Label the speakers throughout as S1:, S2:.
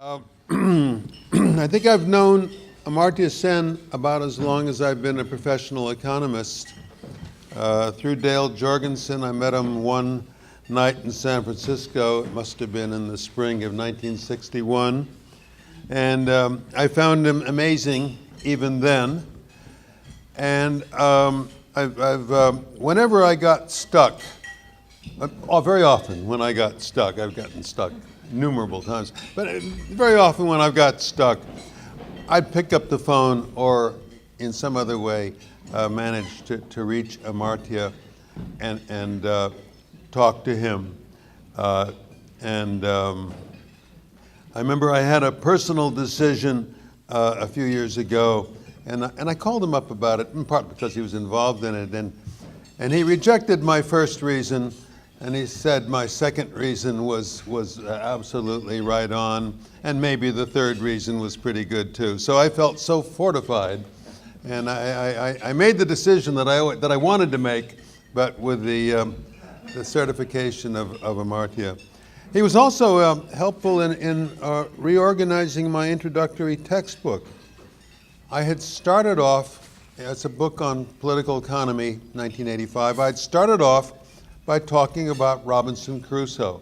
S1: I think I've known Amartya Sen about as long as I've been a professional economist. Through Dale Jorgensen, I met him one night in San Francisco. It must have been in the spring of 1961. And I found him amazing even then. And whenever I got stuck, very often when I got stuck, I've gotten stuck innumerable times, but very often when I've got stuck, I'd pick up the phone or in some other way manage to reach Amartya and talk to him. I remember I had a personal decision a few years ago, and I called him up about it, in part because he was involved in it, and he rejected my first reason, and he said my second reason was absolutely right on, and maybe the third reason was pretty good too. So I felt so fortified, and I made the decision that I wanted to make, but with the certification of Amartya. He was also helpful in reorganizing my introductory textbook. I had started off, it's a book on political economy, 1985. I'd started off by talking about Robinson Crusoe.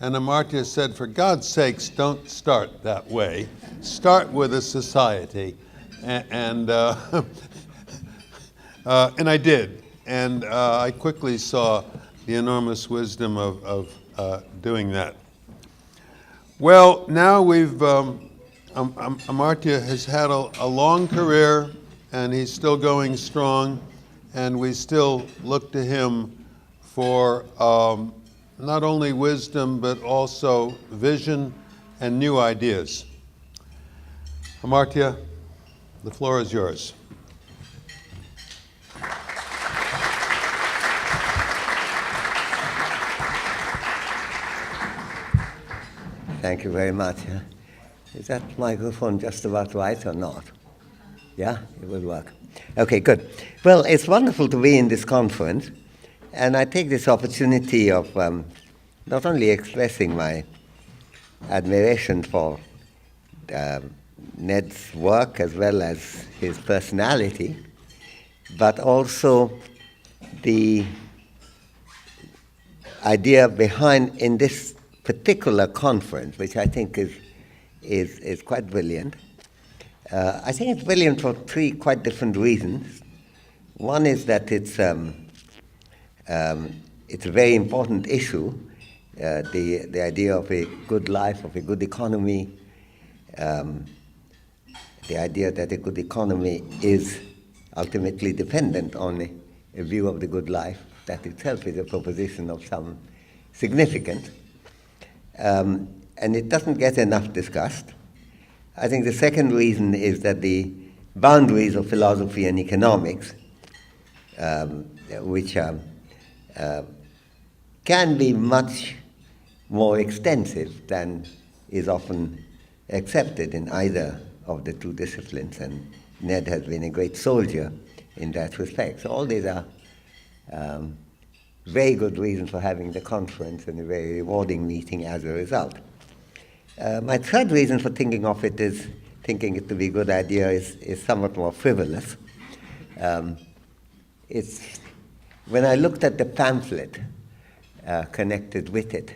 S1: And Amartya said, for God's sakes, don't start that way. Start with a society. And I did. And I quickly saw the enormous wisdom of doing that. Well, now Amartya has had a long career, and he's still going strong, and we still look to him for not only wisdom, but also vision and new ideas. Amartya, the floor is yours.
S2: Thank you very much. Is that microphone just about right or not? Yeah, it will work. Okay, good. Well, it's wonderful to be in this conference. And I take this opportunity of not only expressing my admiration for Ned's work as well as his personality, but also the idea behind in this particular conference, which I think is quite brilliant. I think it's brilliant for three quite different reasons. One is that it's a very important issue, the idea of a good life, of a good economy, the idea that a good economy is ultimately dependent on a view of the good life. That itself is a proposition of some significance. And it doesn't get enough discussed. I think the second reason is that the boundaries of philosophy and economics, which can be much more extensive than is often accepted in either of the two disciplines, and Ned has been a great soldier in that respect. So all these are very good reasons for having the conference and a very rewarding meeting as a result. My third reason for thinking of it is, thinking it to be a good idea is somewhat more frivolous. It's when I looked at the pamphlet connected with it,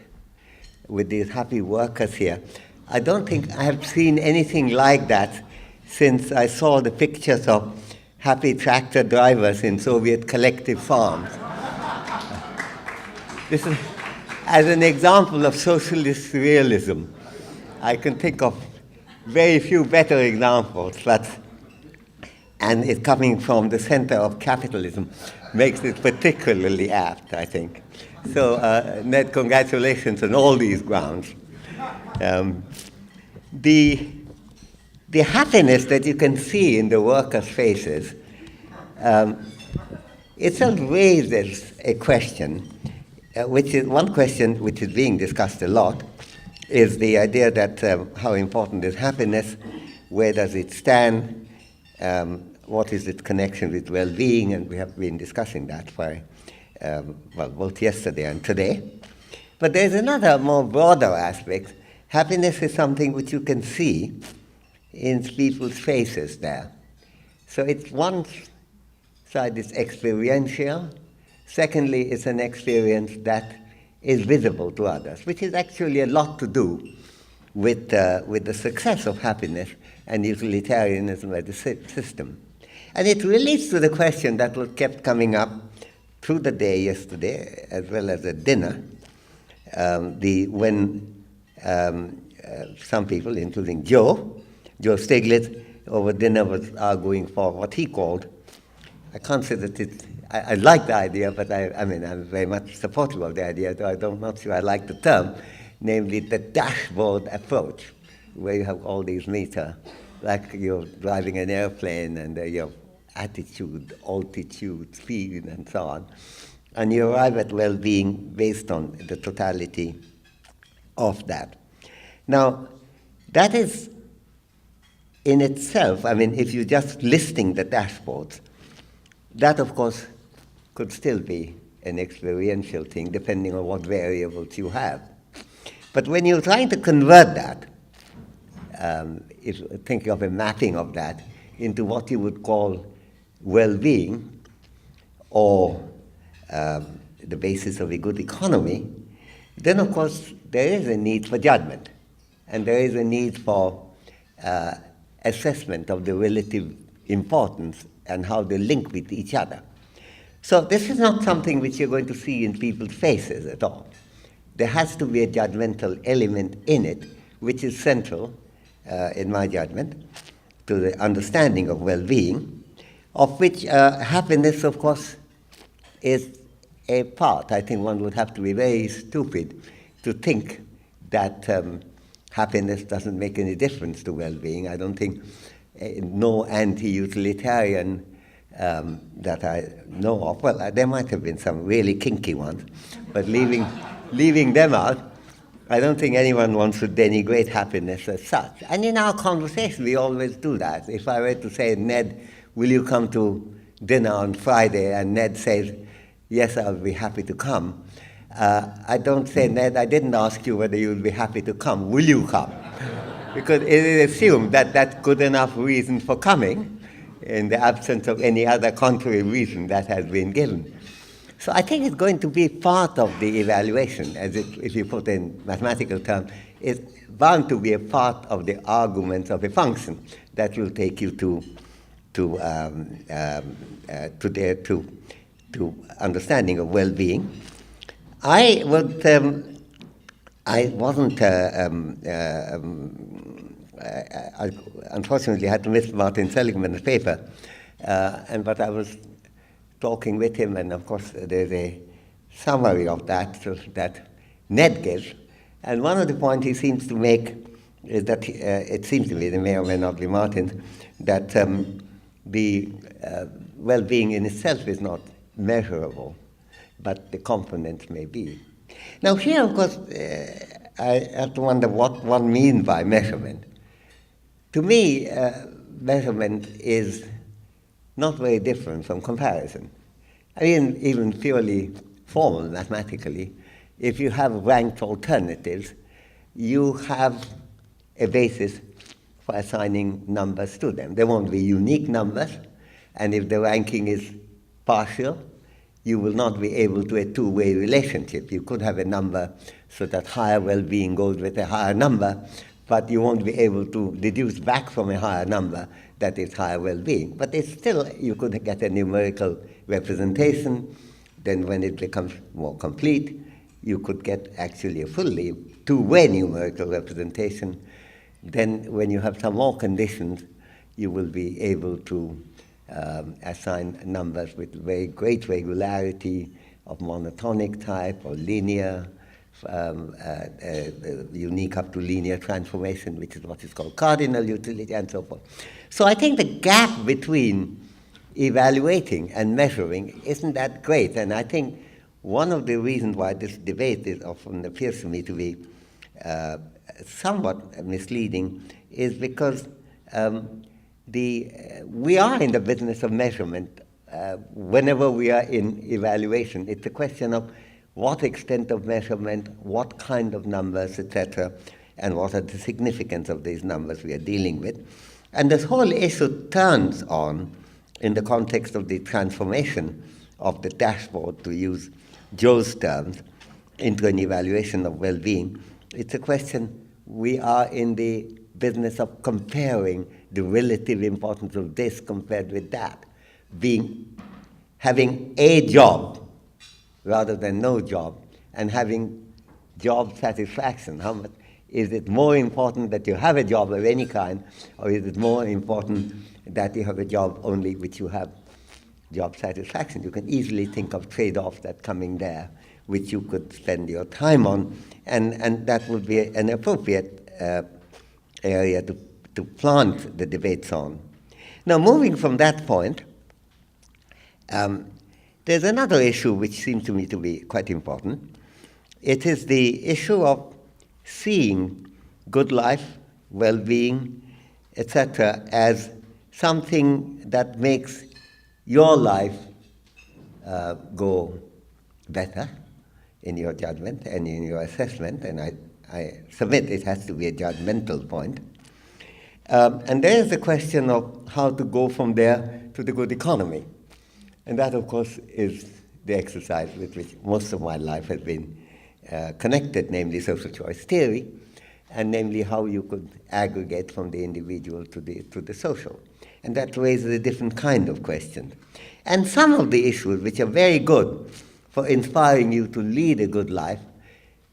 S2: with these happy workers here, I don't think I have seen anything like that since I saw the pictures of happy tractor drivers in Soviet collective farms. This is, as an example of socialist realism, I can think of very few better examples, and it coming from the center of capitalism makes it particularly apt, I think. So, Ned, congratulations on all these grounds. The happiness that you can see in the workers' faces itself raises a question, which is one question which is being discussed a lot, is the idea that how important is happiness, where does it stand, what is its connection with well-being, and we have been discussing that for, both yesterday and today. But there's another more broader aspect happiness is something which you can see in people's faces there. So it's one side is experiential. Secondly, it's an experience that is visible to others, which is actually a lot to do with the success of happiness and utilitarianism as a system. And it relates to the question that was kept coming up through the day yesterday, as well as at dinner, when some people, including Joe Stiglitz, over dinner was arguing for what he called, I can't say that I like the idea, but I'm very much supportive of the idea, though I'm not sure I like the term, namely the dashboard approach, where you have all these meters, like you're driving an airplane and your attitude, altitude, speed, and so on. And you arrive at well-being based on the totality of that. Now, that is in itself, if you're just listing the dashboards, that, of course, could still be an experiential thing, depending on what variables you have. But when you're trying to convert that, if thinking of a mapping of that into what you would call well-being, or the basis of a good economy, then, of course, there is a need for judgment, and there is a need for assessment of the relative importance and how they link with each other. So this is not something which you're going to see in people's faces at all. There has to be a judgmental element in it, which is central, in my judgment, to the understanding of well-being, of which happiness, of course, is a part. I think one would have to be very stupid to think that happiness doesn't make any difference to well-being. I don't think no anti-utilitarian that I know of, well, there might have been some really kinky ones, but leaving them out, I don't think anyone wants to denigrate happiness as such. And in our conversation, we always do that. If I were to say, Ned, will you come to dinner on Friday? And Ned says, yes, I'll be happy to come. I don't say, Ned, I didn't ask you whether you'll be happy to come. Will you come? Because it is assumed that that's good enough reason for coming in the absence of any other contrary reason that has been given. So I think it's going to be part of the evaluation, as if you put in mathematical terms, it's bound to be a part of the arguments of a function that will take you to understanding of well-being. I unfortunately had to miss Martin Seligman's paper, but I was talking with him, and of course there's a summary of that that Ned gives. And one of the points he seems to make is that it seems to me, they may or may not be Martin, that the well-being in itself is not measurable, but the components may be. Now here, of course, I have to wonder what one means by measurement. To me, measurement is not very different from comparison. I mean, even purely formal mathematically, if you have ranked alternatives, you have a basis for assigning numbers to them. There won't be unique numbers, and if the ranking is partial, you will not be able to a two-way relationship. You could have a number so that higher well-being goes with a higher number, but you won't be able to deduce back from a higher number that is higher well-being. But it's still, you could get a numerical representation. Then when it becomes more complete, you could get actually a fully two-way numerical representation. Then when you have some more conditions, you will be able to assign numbers with very great regularity of monotonic type or linear, unique up to linear transformation, which is what is called cardinal utility, and so forth. So I think the gap between evaluating and measuring isn't that great, and I think one of the reasons why this debate is often appears to me to be somewhat misleading is because we are in the business of measurement. Whenever we are in evaluation, it's a question of what extent of measurement, what kind of numbers, etc. and what are the significance of these numbers we are dealing with. And this whole issue turns on in the context of the transformation of the dashboard, to use Joe's terms, into an evaluation of well-being. It's a question, we are in the business of comparing the relative importance of this compared with that. Having a job rather than no job, and having job satisfaction. How much is it more important that you have a job of any kind, or is it more important that you have a job only which you have job satisfaction? You can easily think of trade-offs that coming there, which you could spend your time on, and that would be an appropriate area to plant the debates on. Now, moving from that point, there's another issue which seems to me to be quite important. It is the issue of seeing good life, well-being, etc., as something that makes your life go better in your judgment and in your assessment, and I submit it has to be a judgmental point. And there is the question of how to go from there to the good economy. And that, of course, is the exercise with which most of my life has been connected, namely social choice theory, and namely how you could aggregate from the individual to the social. And that raises a different kind of question. And some of the issues which are very good for inspiring you to lead a good life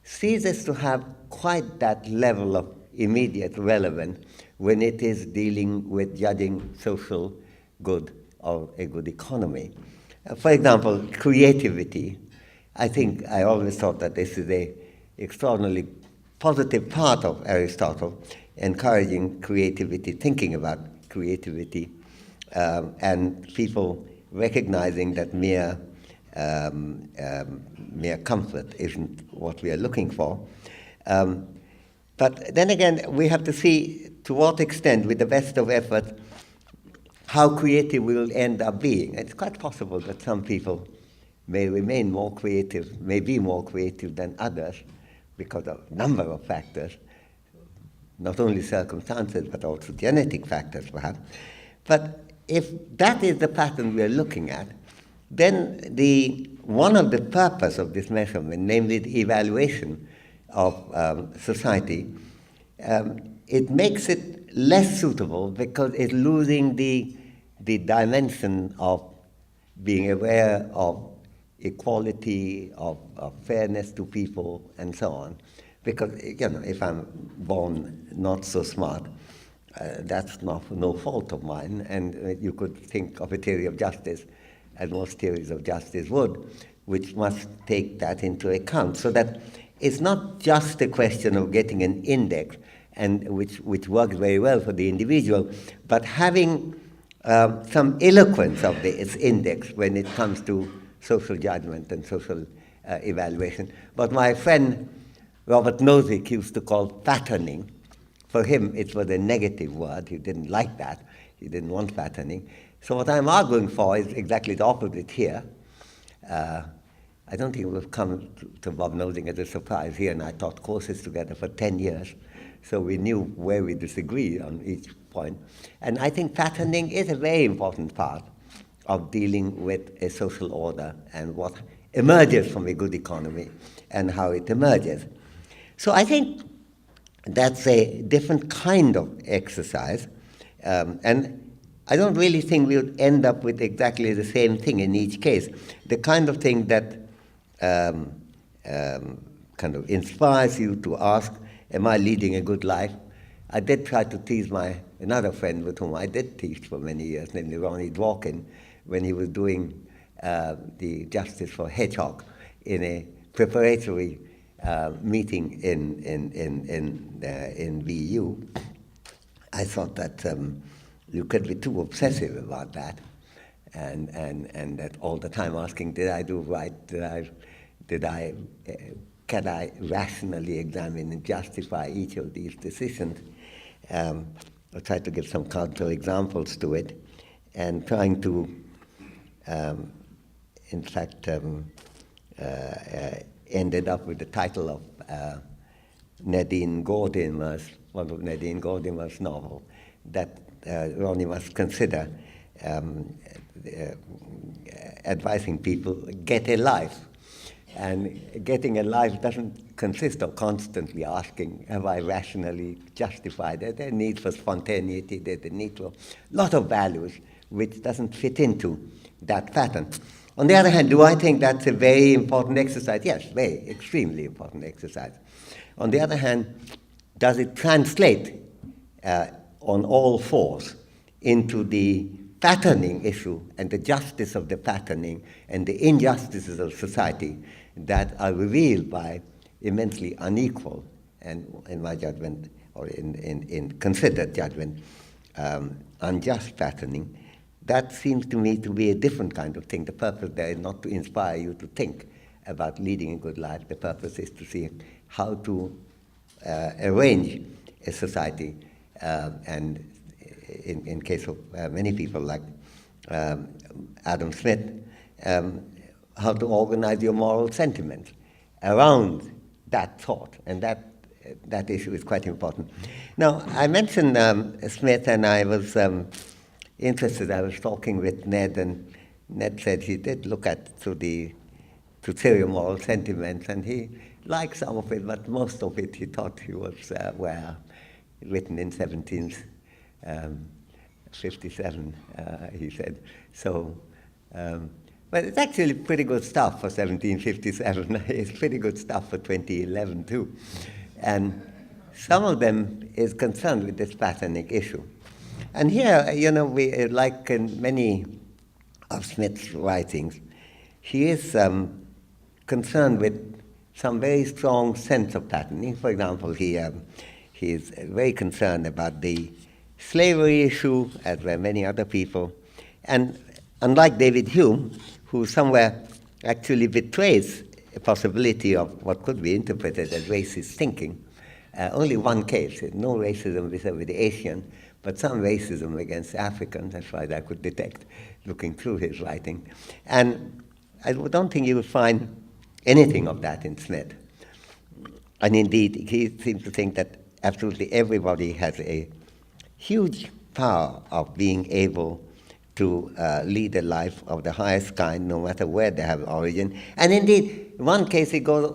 S2: ceases to have quite that level of immediate relevance when it is dealing with judging social good or a good economy. For example, creativity. I think I always thought that this is an extraordinarily positive part of Aristotle, encouraging creativity, thinking about creativity, and people recognizing that mere comfort isn't what we are looking for. But then again, we have to see to what extent, with the best of effort, how creative we will end up being. It's quite possible that some people may remain more creative, may be more creative than others because of a number of factors, not only circumstances, but also genetic factors, perhaps. But if that is the pattern we are looking at, then one of the purpose of this measurement, namely the evaluation of society, it makes it less suitable because it's losing the dimension of being aware of equality, of fairness to people, and so on. Because, if I'm born not so smart, that's no fault of mine, and you could think of a theory of justice, as most theories of justice would, which must take that into account. So that it's not just a question of getting an index, and which works very well for the individual, but having some eloquence of its index when it comes to social judgment and social evaluation. But my friend Robert Nozick used to call patterning. For him, it was a negative word. He didn't like that. He didn't want patterning. So what I'm arguing for is exactly the opposite here. I don't think we've come to Bob Nozick as a surprise. He and I taught courses together for 10 years, so we knew where we disagree on each point. And I think patterning is a very important part of dealing with a social order and what emerges from a good economy and how it emerges. So I think that's a different kind of exercise, and I don't really think we would end up with exactly the same thing in each case. The kind of thing that kind of inspires you to ask, am I leading a good life? I did try to tease another friend with whom I did teach for many years, namely Ronnie Dworkin, when he was doing the Justice for Hedgehog in a preparatory meeting in VU. I thought that you could be too obsessive about that, and that all the time asking, did I do right? Can I rationally examine and justify each of these decisions? I tried to give some counter examples to it, and trying to, in fact, ended up with the title of Nadine Gordimer's novel that Ronnie must consider advising people get a life. And getting a life doesn't consist of constantly asking, have I rationally justified it? There's a need for spontaneity, there's a need for a lot of values which doesn't fit into that pattern. On the other hand, do I think that's a very important exercise? Yes, very, extremely important exercise. On the other hand, does it translate on all fours into the patterning issue and the justice of the patterning and the injustices of society that are revealed by immensely unequal and, in my judgment, or in considered judgment, unjust patterning? That seems to me to be a different kind of thing. The purpose there is not to inspire you to think about leading a good life. The purpose is to see how to arrange a society, and in case of many people like Adam Smith, how to organize your moral sentiments around that thought, and that issue is quite important. Now, I mentioned Smith, and I was interested. I was talking with Ned, and Ned said he did look at to theory of moral sentiments, and he liked some of it, but most of it he thought he was written in 1757, he said. So, but it's actually pretty good stuff for 1757. It's pretty good stuff for 2011 too. And some of them is concerned with this patterning issue. And here, you know, we, like in many of Smith's writings, he is concerned with some very strong sense of patterning. For example, he is very concerned about the slavery issue, as were many other people. And unlike David Hume, who somewhere actually betrays a possibility of what could be interpreted as racist thinking, only one case, no racism vis-a-vis the Asian, but some racism against Africans, as far as I could detect looking through his writing. And I don't think you will find anything of that in Smith. And indeed, he seems to think that absolutely everybody has a huge power of being able to lead a life of the highest kind, no matter where they have origin. And indeed, in one case he goes,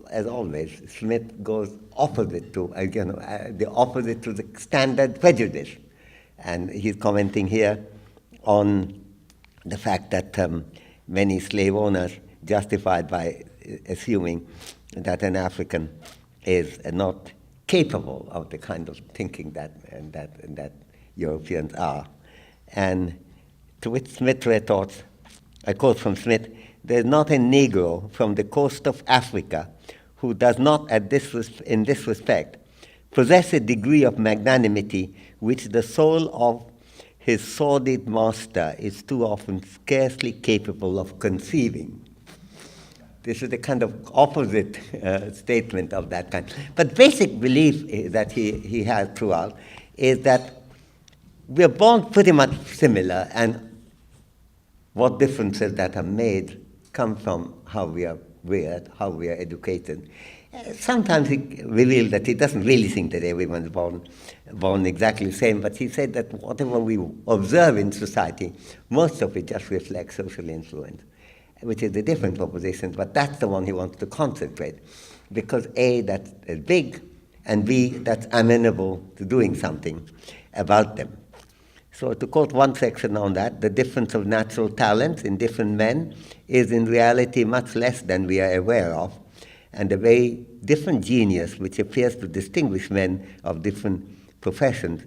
S2: as always, Smith goes opposite to, the opposite to the standard prejudice. And he's commenting here on the fact that many slave owners justified by assuming that an African is not capable of the kind of thinking that Europeans are. And to which Smith retorts, I quote from Smith, "There's not a Negro from the coast of Africa who does not, in this respect, possess a degree of magnanimity which the soul of his sordid master is too often scarcely capable of conceiving." This is the kind of opposite statement of that kind. But basic belief that he has throughout is that we are born pretty much similar, and what differences that are made come from how we are reared, how we are educated. Sometimes he revealed that he doesn't really think that everyone's born exactly the same, but he said that whatever we observe in society, most of it just reflects social influence, which is a different proposition, but that's the one he wants to concentrate, because A, that's big, and B, that's amenable to doing something about them. So to quote one section on that, the difference of natural talents in different men is in reality much less than we are aware of, and a very different genius which appears to distinguish men of different professions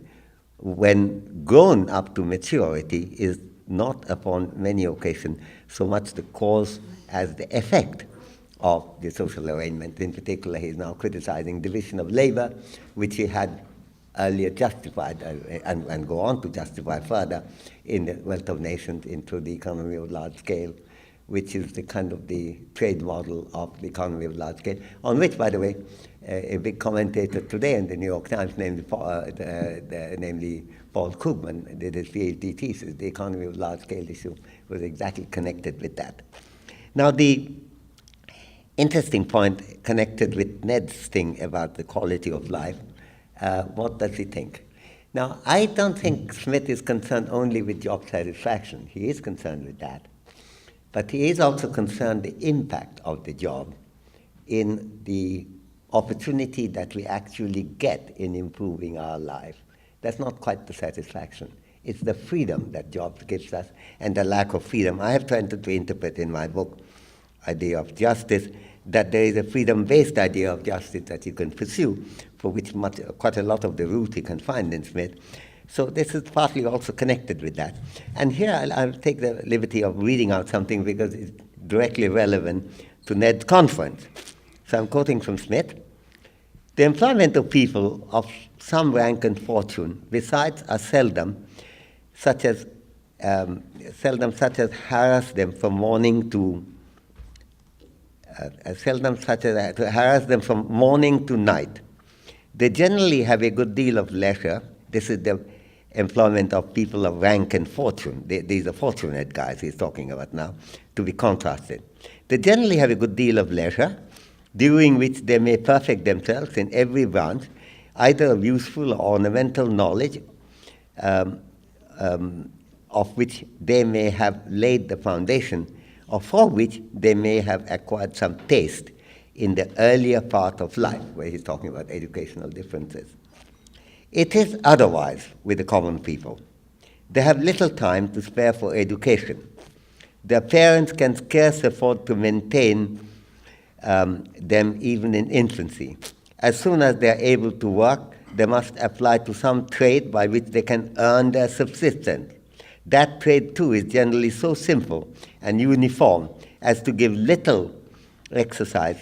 S2: when grown up to maturity is not upon many occasions so much the cause as the effect of the social arrangement. In particular, he is now criticizing division of labor, which he had earlier justified and go on to justify further in the Wealth of Nations into the economy of large scale, which is the kind of the trade model of the economy of large scale, on which, by the way, a big commentator today in the New York Times, namely Paul Krugman, did his PhD thesis. The economy of large scale issue was exactly connected with that. Now, interesting point connected with Ned's thing about the quality of life. What does he think? Now, I don't think Smith is concerned only with job satisfaction. He is concerned with that. But he is also concerned the impact of the job in the opportunity that we actually get in improving our life. That's not quite the satisfaction. It's the freedom that jobs gives us and the lack of freedom. I have tried to interpret in my book, Idea of Justice, that there is a freedom-based idea of justice that you can pursue, for which quite a lot of the root you can find in Smith. So this is partly also connected with that. And here I'll take the liberty of reading out something because it's directly relevant to Ned's conference. So I'm quoting from Smith. The employment of people of some rank and fortune, besides, are seldom such as harass them from morning to night. They generally have a good deal of leisure. This is the employment of people of rank and fortune. These are fortunate guys he's talking about now, to be contrasted. They generally have a good deal of leisure, during which they may perfect themselves in every branch, either of useful or ornamental knowledge, of which they may have laid the foundation, or for which they may have acquired some taste in the earlier part of life, where he's talking about educational differences. It is otherwise with the common people. They have little time to spare for education. Their parents can scarce afford to maintain them even in infancy. As soon as they are able to work, they must apply to some trade by which they can earn their subsistence. That trade, too, is generally so simple and uniform as to give little exercise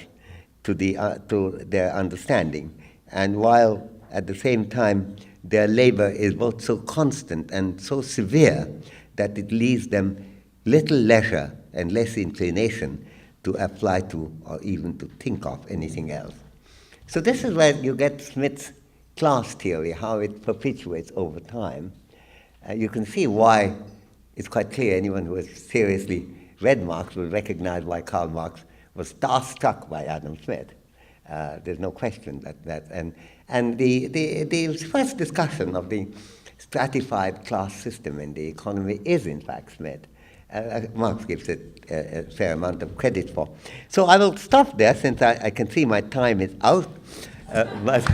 S2: to their understanding. And while at the same time their labor is both so constant and so severe that it leaves them little leisure and less inclination to apply to or even to think of anything else. So this is where you get Smith's class theory, how it perpetuates over time. You can see why it's quite clear anyone who has seriously read Marx will recognize why Karl Marx was starstruck by Adam Smith. There's no question that and the first discussion of the stratified class system in the economy is in fact Smith. Marx gives it a fair amount of credit for. So I will stop there since I can see my time is out. But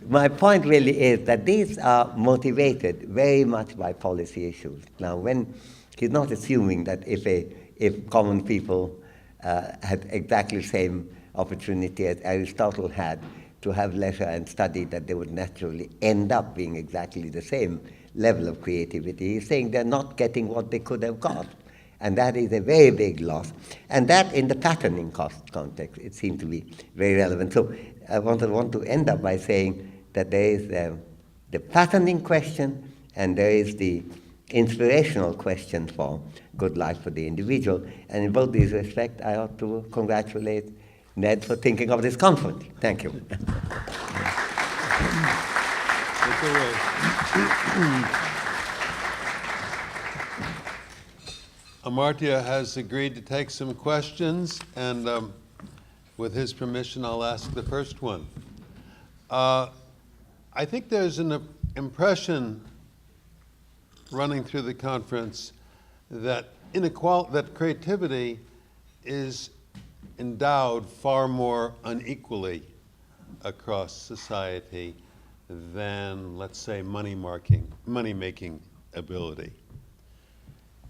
S2: my point really is that these are motivated very much by policy issues. Now, when he's not assuming that if common people had exactly the same opportunity as Aristotle had to have leisure and study, that they would naturally end up being exactly the same level of creativity. He's saying they're not getting what they could have got. And that is a very big loss. And that, in the patterning context, it seemed to be very relevant. So I want to end up by saying that there is the patterning question and there is the inspirational question for good life for the individual. And in both these respects, I ought to congratulate Ned for thinking of this conference. Thank you.
S1: Amartya has agreed to take some questions, and with his permission, I'll ask the first one. I think there's an impression running through the conference that creativity is endowed far more unequally across society than, let's say, money-making ability.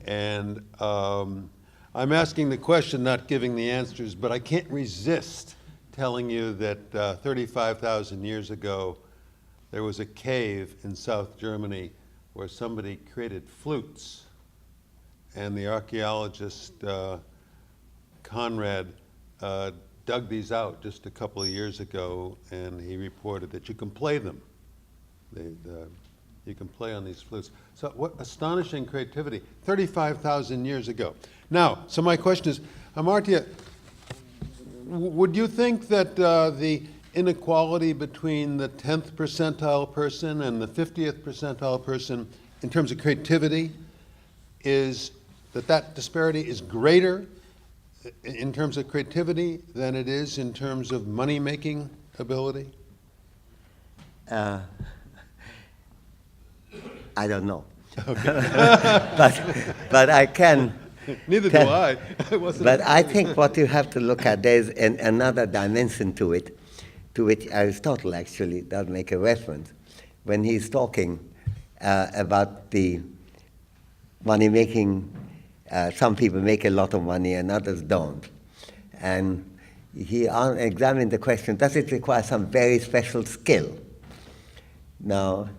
S1: And I'm asking the question, not giving the answers, but I can't resist telling you that 35,000 years ago, there was a cave in South Germany where somebody created flutes. And the archaeologist Conrad dug these out just a couple of years ago, and he reported that you can play them. You can play on these flutes. So what astonishing creativity, 35,000 years ago. Now, so my question is, Amartya, would you think that the inequality between the 10th percentile person and the 50th percentile person in terms of creativity is that disparity is greater in terms of creativity than it is in terms of money-making ability?
S2: I don't know.
S1: Okay.
S2: but I can.
S1: Neither do I.
S2: But I think what you have to look at, there's another dimension to it, to which Aristotle actually does make a reference when he's talking about the money making. Some people make a lot of money and others don't. And he examined the question, does it require some very special skill? Now,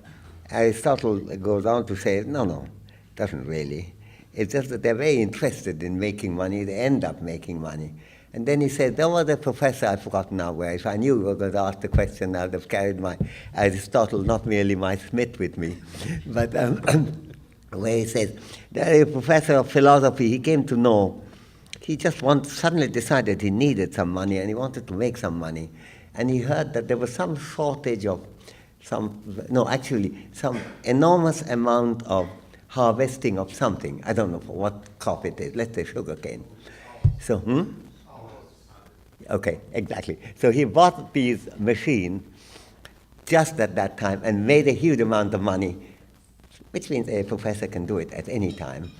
S2: Aristotle goes on to say, no, it doesn't really. It's just that they're very interested in making money, they end up making money. And then he said, there was a professor, I've forgotten now where, if I knew you were going to ask the question, I would have carried my Aristotle, not merely my Smith with me. But where he says, there is a professor of philosophy, he came to know, he just suddenly decided he needed some money and he wanted to make some money. And he heard that there was some shortage of some enormous amount of harvesting of something. I don't know for what crop it is. Let's say sugarcane. So, Okay, exactly. So he bought these machines just at that time and made a huge amount of money, which means a professor can do it at any time.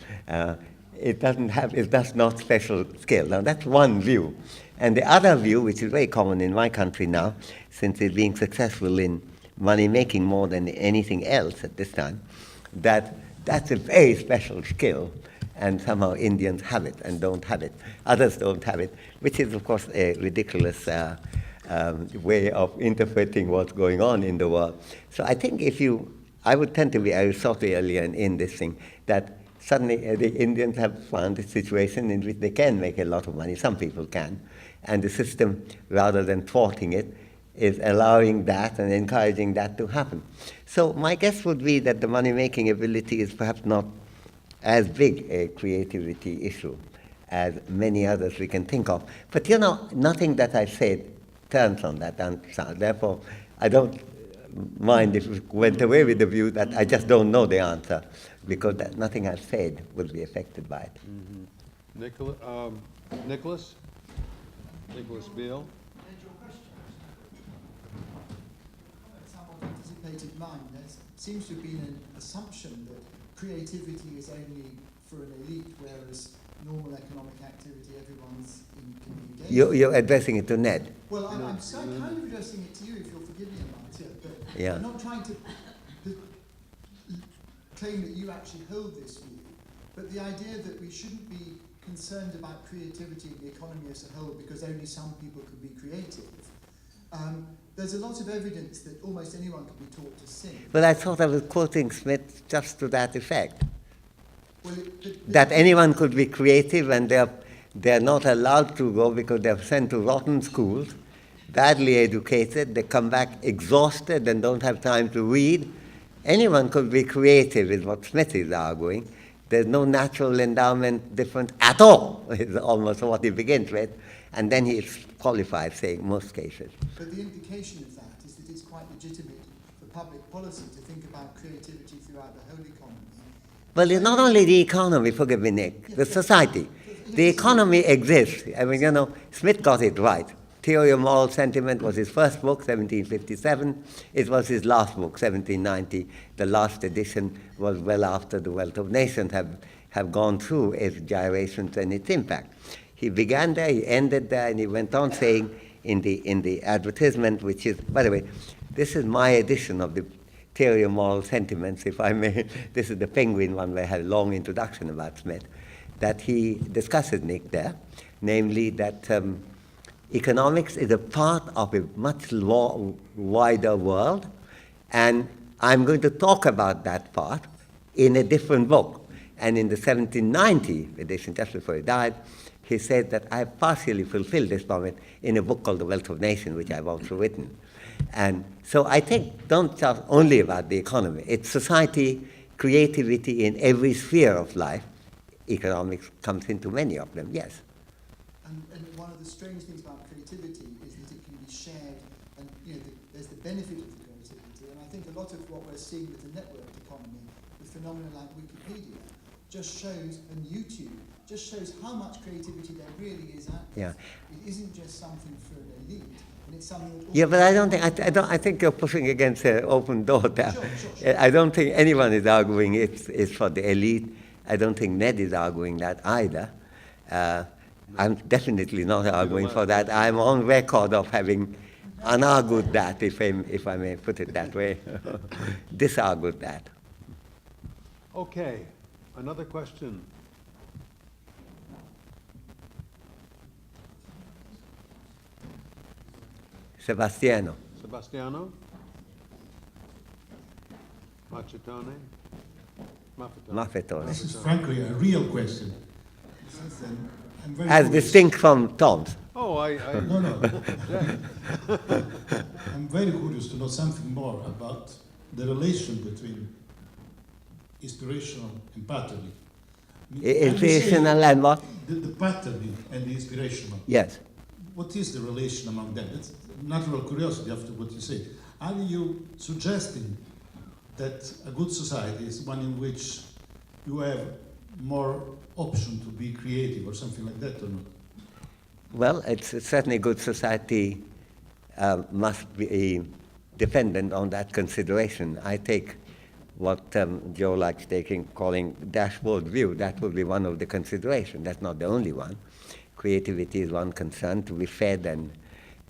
S2: It does not special skill. Now that's one view. And the other view, which is very common in my country now, since it's being successful in money making more than anything else at this time, that's a very special skill, and somehow Indians have it and don't have it. Others don't have it, which is, of course, a ridiculous way of interpreting what's going on in the world. So I think I would tend to be Aristotelian in this thing, that suddenly the Indians have found a situation in which they can make a lot of money. Some people can. And the system, rather than thwarting it, is allowing that and encouraging that to happen. So my guess would be that the money-making ability is perhaps not as big a creativity issue as many others we can think of. But nothing that I said turns on that answer. Therefore, I don't mind if we went away with the view that I just don't know the answer, because nothing I've said will be affected by it.
S1: Mm-hmm. Nicholas Beale.
S3: Anticipated mind, there seems to have been an assumption that creativity is only for an elite, whereas normal economic activity everyone's can be engaged in.
S2: You're addressing it to Ned.
S3: Well, I'm kind of addressing it to you, if you'll forgive me, Amartya, but
S2: Yeah.
S3: I'm not trying to claim that you actually hold this view, but the idea that we shouldn't be concerned about creativity in the economy as a whole because only some people can be creative. There's a lot of evidence that almost anyone can be taught to sing.
S2: But I thought I was quoting Smith just to that effect.
S3: Well,
S2: That anyone could be creative and they're not allowed to go because they're sent to rotten schools, badly educated, they come back exhausted and don't have time to read. Anyone could be creative is what Smith is arguing. There's no natural endowment difference at all, is almost what he begins with. And then he qualifies saying most cases.
S3: But the implication of that is that it's quite legitimate for public policy to think about creativity throughout the whole economy.
S2: Well, it's not only the economy, forgive me, Nick, the society. The economy exists. I mean, Smith got it right. Theory of Moral Sentiment was his first book, 1757. It was his last book, 1790. The last edition was well after the Wealth of Nations have gone through its gyrations and its impact. He began there, he ended there, and he went on saying in the advertisement, which is, by the way, this is my edition of the Theory of Moral Sentiments, if I may. This is the Penguin one where I had a long introduction about Smith, that he discusses, Nick, there, namely that economics is a part of a much wider world, and I'm going to talk about that part in a different book. And in the 1790 edition, just before he died, he said that I have partially fulfilled this promise in a book called The Wealth of Nations, which I've also written. And so I think don't talk only about the economy. It's society, creativity in every sphere of life. Economics comes into many of them, yes.
S3: And one of the strange things about creativity is that it can be shared, and there's the benefit of the creativity. And I think a lot of what we're seeing with the networked economy, with phenomena like Wikipedia, just shows, and YouTube, just shows how much creativity there really is out there.
S2: Yeah.
S3: It isn't just something for an elite, and it's something that...
S2: Yeah, but I don't think, I think you're pushing against an open door there.
S3: Sure.
S2: I don't think anyone is arguing it's for the elite. I don't think Ned is arguing that either. I'm definitely not arguing for that. I'm on record of having unargued that, if I may put it that way, disargued that.
S1: Okay, another question.
S2: Sebastiano.
S1: Sebastiano? Macetone?
S2: Maffetone.
S4: This is frankly a real question. I'm very
S2: As
S4: curious.
S2: distinct from Tom's.
S1: Oh,
S4: No. I'm very curious to know something more about the relation between inspirational and patterning. I mean,
S2: Inspirational and what?
S4: The patterning and the inspirational.
S2: Yes.
S4: What is the relation among them? It's natural curiosity after what you say. Are you suggesting that a good society is one in which you have more option to be creative or something like that or not?
S2: Well, it's certainly good society must be dependent on that consideration. I take what Joe likes calling dashboard view. That would be one of the considerations. That's not the only one. Creativity is one concern, to be fed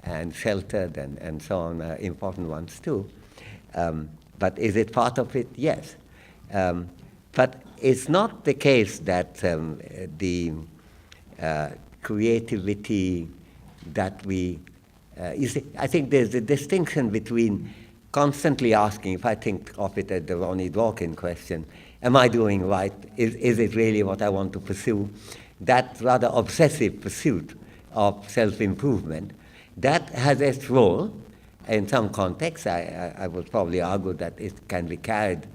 S2: and sheltered and so on, important ones too. But is it part of it? Yes. But it's not the case that the creativity that we... you see, I think there's a distinction between constantly asking, if I think of it as the Ronnie Dworkin question, am I doing right? Is it really what I want to pursue? That rather obsessive pursuit of self-improvement, that has its role in some contexts. I would probably argue that it can be carried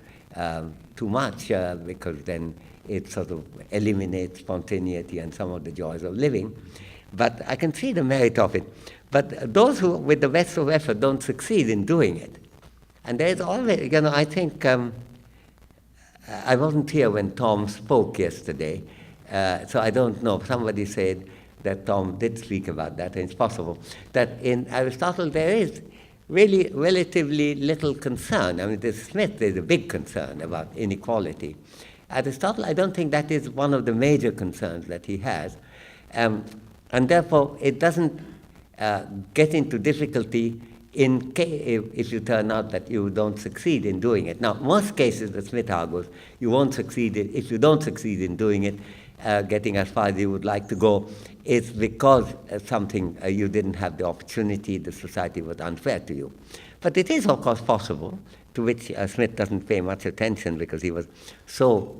S2: too much because then it sort of eliminates spontaneity and some of the joys of living. But I can see the merit of it. But those who, with the best of effort, don't succeed in doing it. And there's always, I think, I wasn't here when Tom spoke yesterday, so I don't know. Somebody said that Tom did speak about that, and it's possible that in Aristotle there is really relatively little concern. I mean, there's Smith, there's a big concern about inequality. Aristotle, I don't think that is one of the major concerns that he has. And therefore, it doesn't get into difficulty if you turn out that you don't succeed in doing it. Now, most cases, the Smith argues, you won't succeed if you don't succeed in doing it, getting as far as you would like to go, it's because something you didn't have the opportunity, the society was unfair to you. But it is, of course, possible, to which Smith doesn't pay much attention because he was so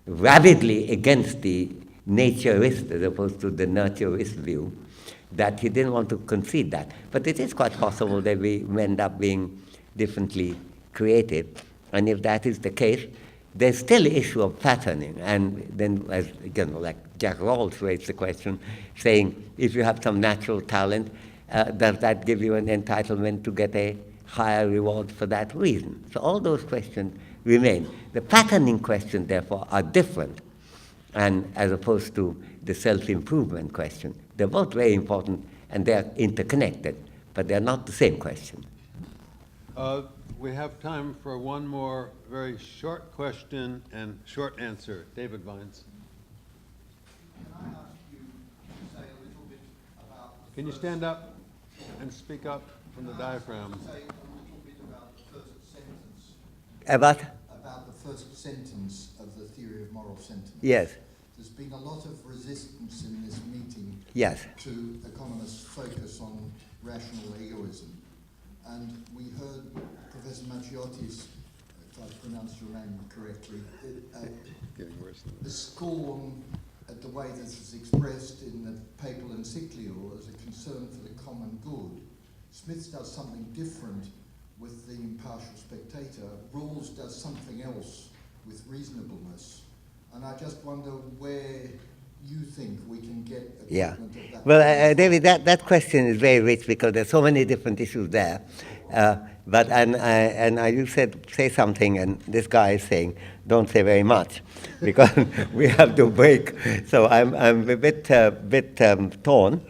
S2: rabidly against the naturist as opposed to the nurturist view, that he didn't want to concede that. But it is quite possible that we end up being differently creative. And if that is the case, there's still the issue of patterning. And then, as like Jack Rawls raised the question, saying, if you have some natural talent, does that give you an entitlement to get a higher reward for that reason? So all those questions remain. The patterning questions, therefore, are different, and as opposed to the self-improvement question. They're both very important, and they're interconnected, but they're not the same question.
S1: We have time for one more very short question and short answer. David Vines.
S3: Can I ask you to say a little bit about...
S1: Can you stand up and speak up from the diaphragm?
S3: Say a little bit about the first sentence.
S2: About?
S3: About the first sentence of the theory of moral sentiments.
S2: Yes.
S3: There's been a lot of resistance in this meeting
S2: Yes.
S3: to economists' focus on rational egoism. And we heard Professor Machiotti's, if I pronounced your name correctly,
S1: Getting worse than
S3: the scorn at the way this is expressed in the papal encyclical as a concern for the common good. Smith does something different with the impartial spectator. Rawls does something else with reasonableness. And I just wonder where you think we can get a
S2: Yeah.
S3: government of that?
S2: Well, David, that question is very rich because there's so many different issues there. You said say something, and this guy is saying don't say very much because we have to break. So I'm a bit torn.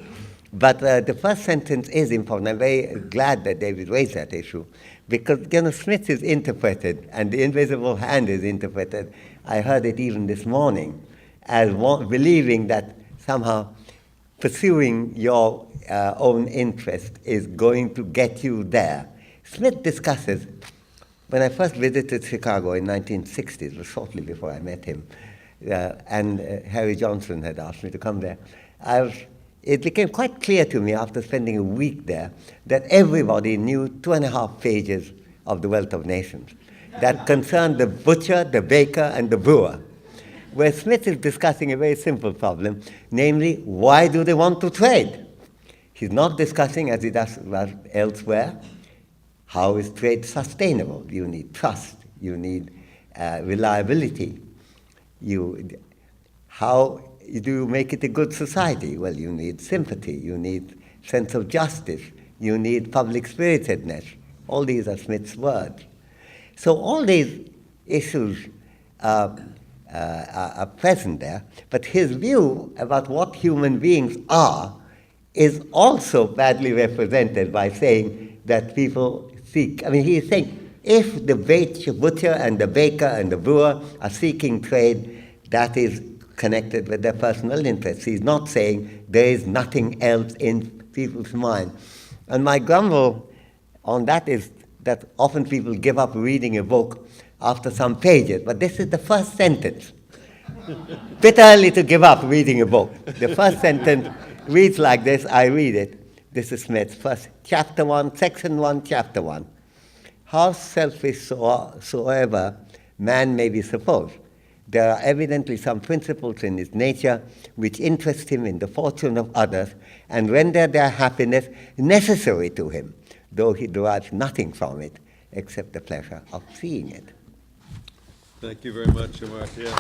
S2: But the first sentence is important. I'm very glad that David raised that issue because Smith is interpreted and the invisible hand is interpreted. I heard it even this morning as believing that somehow pursuing your own interest is going to get you there. Smith discusses, when I first visited Chicago in 1960, it was shortly before I met him, and Harry Johnson had asked me to come there, it became quite clear to me after spending a week there that everybody knew 2.5 pages of The Wealth of Nations that concerned the butcher, the baker, and the brewer, where Smith is discussing a very simple problem, namely, why do they want to trade? He's not discussing, as he does elsewhere, how is trade sustainable? You need trust, you need reliability. How do you make it a good society? Well, you need sympathy, you need sense of justice, you need public spiritedness. All these are Smith's words. So all these issues are present there, but his view about what human beings are is also badly represented by saying that people seek. I mean, he is saying if the butcher and the baker and the brewer are seeking trade, that is connected with their personal interests. He's not saying there is nothing else in people's mind. And my grumble on that is that often people give up reading a book after some pages, but this is the first sentence. Bit early to give up reading a book. The first sentence reads like this, I read it. This is Smith's first, chapter 1, section 1, chapter 1. How selfish soever man may be supposed, there are evidently some principles in his nature which interest him in the fortune of others and render their happiness necessary to him, though he derives nothing from it except the pleasure of seeing it.
S1: Thank you very much, Amartya.